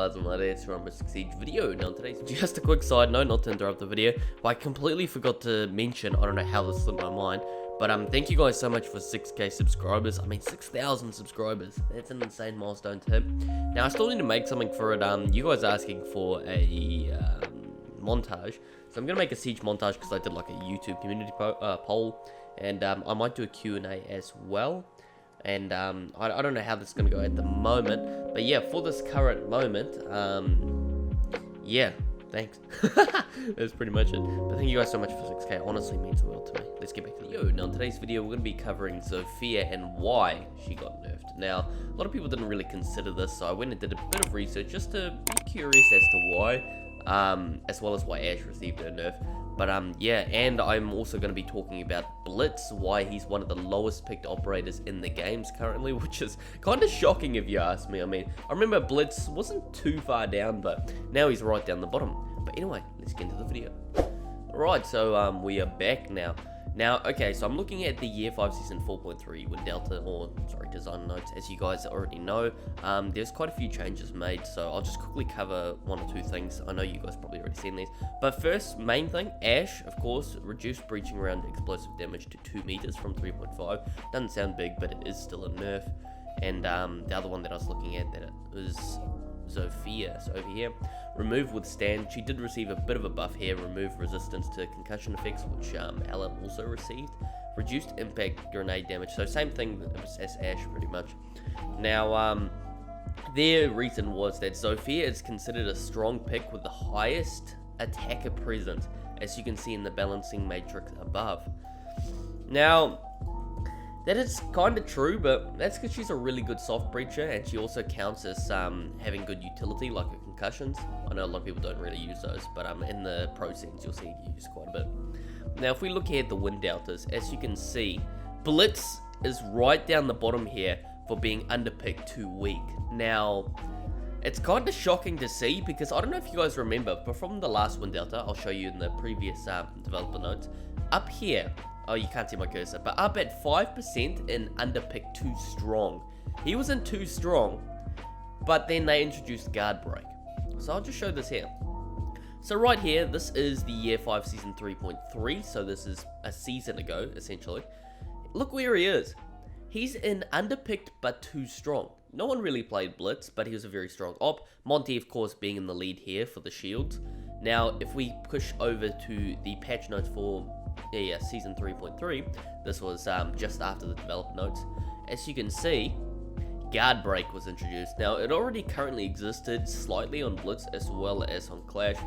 lads and ladettes from a Siege video. Now today's just a quick side note, not to interrupt the video, but I completely forgot to mention, I don't know how this slipped my mind, but thank you guys so much for 6k subscribers. I mean 6,000 subscribers. That's an insane milestone to hit. Now I still need to make something for it. You guys are asking for a montage, so I'm gonna make a Siege montage because I did like a YouTube community poll, and I might do a Q&A as well. And I don't know how this is going to go at the moment, but yeah, for this current moment, yeah, thanks. That's pretty much it. But thank you guys so much for 6k. It honestly means the world to me. Let's get back to the video. Now in today's video, we're going to be covering Zofia and why she got nerfed. Now, a lot of people didn't really consider this, so I went and did a bit of research just to be curious as to why, as well as why Ash received her nerf. But yeah, and I'm also going to be talking about Blitz, why he's one of the lowest picked operators in the games currently, which is kind of shocking if you ask me. I mean, I remember Blitz wasn't too far down, but now he's right down the bottom. But anyway, let's get into the video. Alright, so we are back now. Now, okay, so I'm looking at the Year 5 Season 4.3 with Delta, or sorry, design notes. As you guys already know, there's quite a few changes made, so I'll just quickly cover one or two things. I know you guys probably already seen these, but first, main thing, Ash, of course, reduced breaching around explosive damage to 2 meters from 3.5. Doesn't sound big, but it is still a nerf. And the other one that I was looking at, that it was Zofia, so over here, remove withstand. She did receive a bit of a buff here. Remove resistance to concussion effects, which Alan also received. Reduced impact grenade damage, so same thing as Ash pretty much. Now their reason was that Zofia is considered a strong pick with the highest attacker presence, as you can see in the balancing matrix above. Now that is kind of true, but that's because she's a really good soft breacher, and she also counts as having good utility, like her concussions. I know a lot of people don't really use those, but in the pro scenes you'll see it used quite a bit. Now if we look here at the win deltas, as you can see, Blitz is right down the bottom here for being underpicked too weak. Now it's kind of shocking to see, because I don't know if you guys remember, but from the last win delta, I'll show you in the previous developer notes, up here, oh, you can't see my cursor, but up at 5% in underpick too strong. He wasn't too strong, but then they introduced guard break. So I'll just show this here. So right here, this is the Year 5 Season 3.3, so this is a season ago, essentially. Look where he is. He's in underpicked, but too strong. No one really played Blitz, but he was a very strong op. Monty, of course, being in the lead here for the shields. Now, if we push over to the patch notes for Season 3.3, this was just after the developer notes. As you can see, guard break was introduced. Now it already currently existed slightly on Blitz as well as on Clash,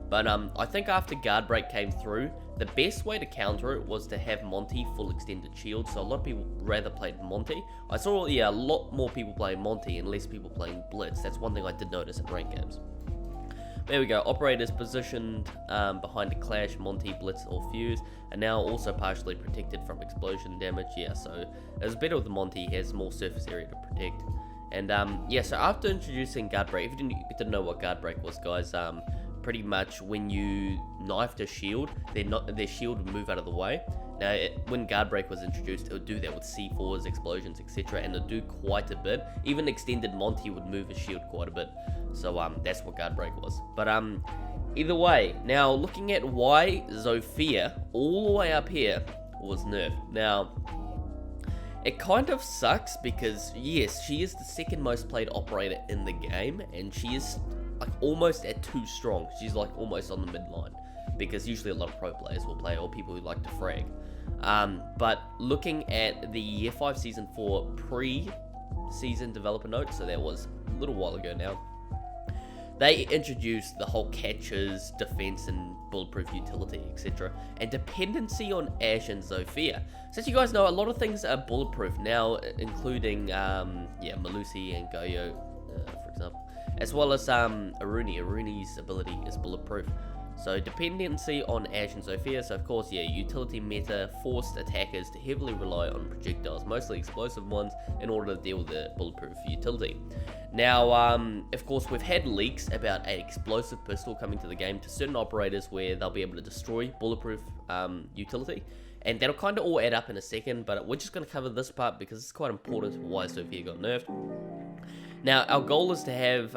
but I think after guard break came through, the best way to counter it was to have Monty full extended shield. So a lot of people rather played Monty. I saw a lot more people playing Monty and less people playing Blitz. That's one thing I did notice in ranked games. There we go, operators positioned behind a Clash, Monty, Blitz, or Fuse, and now also partially protected from explosion damage. Yeah, so it's better with the Monty, he has more surface area to protect. And yeah, so after introducing guard break, if you didn't know what guard break was, guys, pretty much when you knifed a shield, their shield would move out of the way. Now, when guard break was introduced, it would do that with C4s, explosions, etc., and it would do quite a bit. Even extended Monty would move his shield quite a bit. So that's what guard break was. But either way, now looking at why Zofia, all the way up here, was nerfed. Now, it kind of sucks because, yes, she is the second most played operator in the game, and she is like almost at too strong. She's like almost on the midline, because usually a lot of pro players will play, or people who like to frag. But looking at the Year 5 Season 4 pre-season developer notes, so that was a little while ago now, they introduced the whole catches, defense, and bulletproof utility, etc., and dependency on Ash and Zofia. So as you guys know, a lot of things are bulletproof now, including Malusi and Goyo, for example, as well as Aruni. Aruni's ability is bulletproof. So dependency on Ash and Zofia. So of course, yeah, utility meta forced attackers to heavily rely on projectiles, mostly explosive ones, in order to deal with the bulletproof utility. Now, of course, we've had leaks about an explosive pistol coming to the game to certain operators where they'll be able to destroy bulletproof utility. And that'll kind of all add up in a second, but we're just going to cover this part because it's quite important why Zofia got nerfed. Now, our goal is to have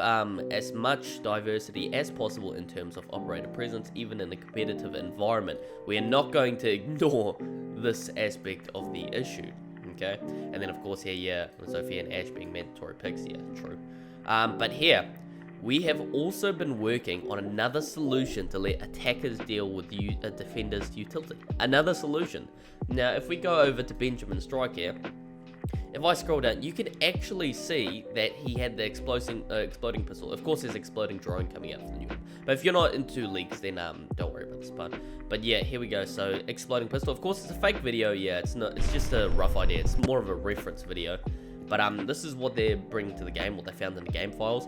as much diversity as possible in terms of operator presence, even in a competitive environment. We are not going to ignore this aspect of the issue, okay? And then, of course, here, yeah, Zofia and Ash being mandatory picks, yeah, true. But here, we have also been working on another solution to let attackers deal with a defender's utility. Another solution. Now, if we go over to Benjamin's strike here, if I scroll down, you can actually see that he had the exploding pistol. Of course, there's exploding drone coming out for the new one. But if you're not into leaks, then don't worry about this part. But yeah, here we go. So exploding pistol. Of course, it's a fake video. Yeah, it's not. It's just a rough idea. It's more of a reference video. But this is what they're bringing to the game. What they found in the game files.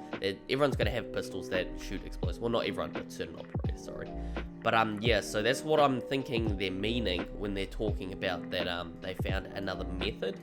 Everyone's gonna have pistols that shoot explosives. Well, not everyone, but certain operators. Sorry. But yeah, so that's what I'm thinking they're meaning when they're talking about that. They found another method.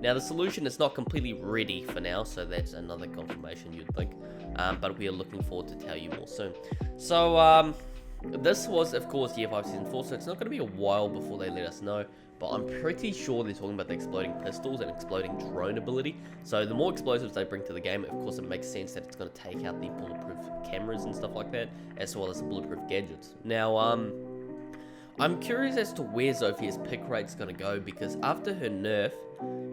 Now, the solution is not completely ready for now, so that's another confirmation you'd think. But we are looking forward to tell you more soon. So, this was, of course, Year 5 Season 4, so it's not going to be a while before they let us know. But I'm pretty sure they're talking about the exploding pistols and exploding drone ability. So, the more explosives they bring to the game, of course, it makes sense that it's going to take out the bulletproof cameras and stuff like that, as well as the bulletproof gadgets. Now, I'm curious as to where Zofia's pick rate's going to go, because after her nerf,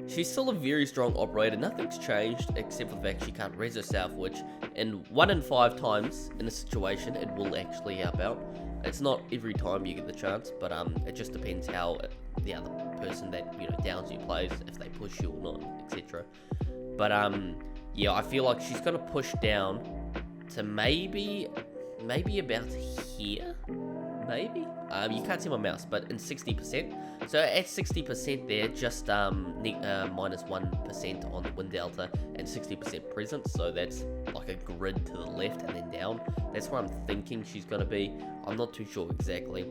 she's still a very strong operator. Nothing's changed except for the fact she can't res herself, which in 1 in 5 times in a situation, it will actually help out. It's not every time you get the chance, but it just depends how the other person that, you know, downs you plays, if they push you or not, etc. But yeah, I feel like she's gonna push down to maybe about here. Maybe? You can't see my mouse, but in 60%. So at 60% there, just minus 1% on the wind delta and 60% presence. So that's like a grid to the left and then down. That's where I'm thinking she's going to be. I'm not too sure exactly.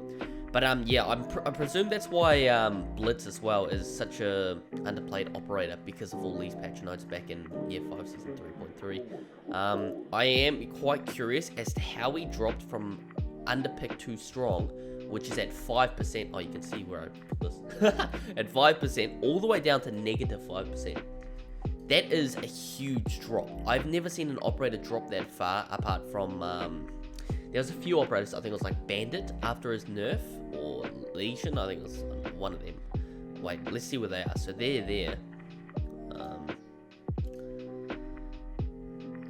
But yeah, I presume that's why Blitz as well is such a underplayed operator, because of all these patch notes back in Year 5 Season 3.3. I am quite curious as to how he dropped from underpick too strong, which is at 5%. Oh, you can see where I put this. At 5%, all the way down to negative 5%. That is a huge drop. I've never seen an operator drop that far, apart from, there was a few operators, I think it was like Bandit after his nerf, or Legion, I think it was one of them. Wait, let's see where they are. So they're there.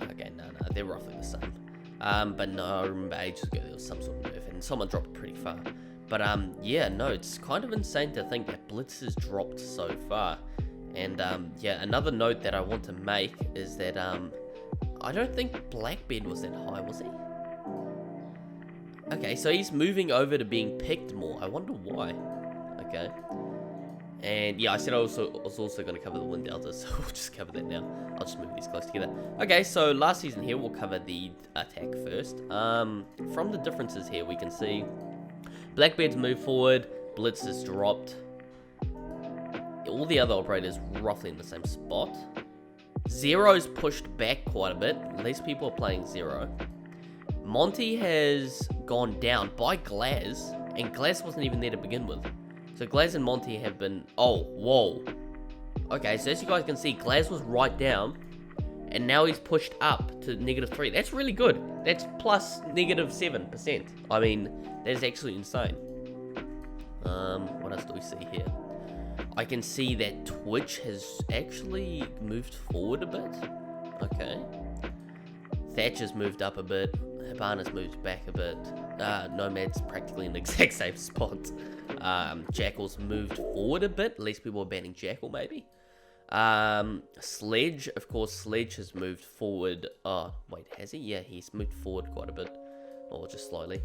Okay, no, they're roughly the same. But no, I remember ages ago there was some sort of nerf and someone dropped pretty far. But yeah, no, it's kind of insane to think that Blitz has dropped so far. And yeah, another note that I want to make is that I don't think Blackbeard was that high, was he? Okay, so he's moving over to being picked more. I wonder why. Okay. And yeah, I said I was also going to cover the wind delta, so we'll just cover that now. I'll just move these close together. Okay, so last season here, we'll cover the attack first. From the differences here, we can see Blackbeard's moved forward, Blitz has dropped. All the other operators roughly in the same spot. Zero's pushed back quite a bit. Less people are playing Zero. Monty has gone down by Glaz, and Glaz wasn't even there to begin with. So Glaz and Monty have been... Oh, whoa. Okay, so as you guys can see, Glaz was right down, and now he's pushed up to -3. That's really good. That's plus -7%. I mean, that is actually insane. What else do we see here? I can see that Twitch has actually moved forward a bit. Okay. Thatcher's moved up a bit. Habana's moved back a bit. Nomad's practically in the exact same spot. Jackal's moved forward a bit. Less people are banning Jackal, maybe. Sledge, of course, Sledge has moved forward. Oh, wait, has he? Yeah, he's moved forward quite a bit. Or just slowly.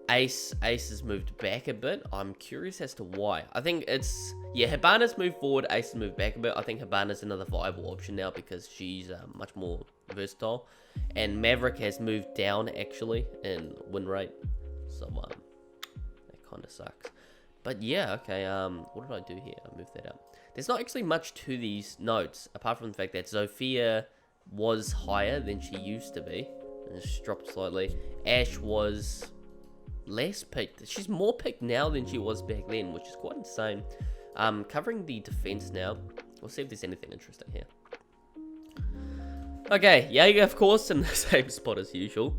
Ace has moved back a bit. I'm curious as to why. I think it's... Yeah, Habana's moved forward. Ace has moved back a bit. I think Habana's another viable option now because she's much more versatile. And Maverick has moved down, actually, in win rate. So, that kind of sucks. But yeah, okay, what did I do here? I moved that up. There's not actually much to these notes, apart from the fact that Zofia was higher than she used to be. And it's dropped slightly. Ash was less picked. She's more picked now than she was back then, which is quite insane. Covering the defense now. We'll see if there's anything interesting here. Okay, Jaeger, of course, in the same spot as usual.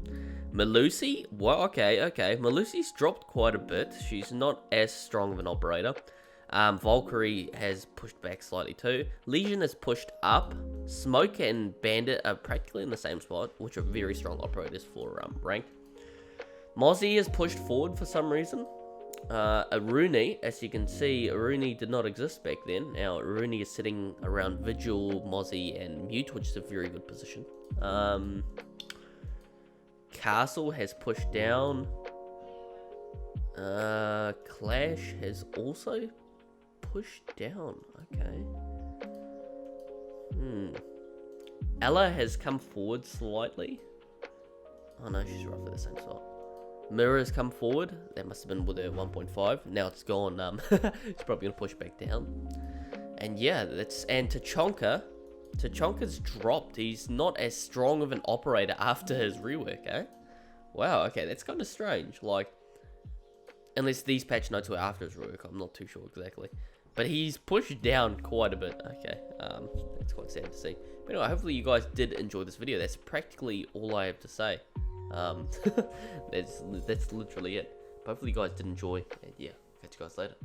Melusi, well, okay. Melusi's dropped quite a bit. She's not as strong of an operator. Valkyrie has pushed back slightly too. Legion has pushed up. Smoke and Bandit are practically in the same spot, which are very strong operators for ranked. Mozzie has pushed forward for some reason. Aruni, as you can see, Aruni did not exist back then. Now Aruni is sitting around Vigil, Mozzie, and Mute, which is a very good position. Castle has pushed down. Clash has also pushed down. Okay. Ella has come forward slightly. Oh no, she's roughly the same spot. Mirror has come forward. That must have been with her 1.5. Now it's gone. It's probably gonna push back down. And yeah, and Tachanka's dropped. He's not as strong of an operator after his rework, eh? Wow. Okay, that's kind of strange. Like, unless these patch notes were after his rework, I'm not too sure exactly. But he's pushed down quite a bit. Okay, that's quite sad to see. But anyway, hopefully you guys did enjoy this video. That's practically all I have to say. That's literally it. But hopefully you guys did enjoy, and yeah, catch you guys later.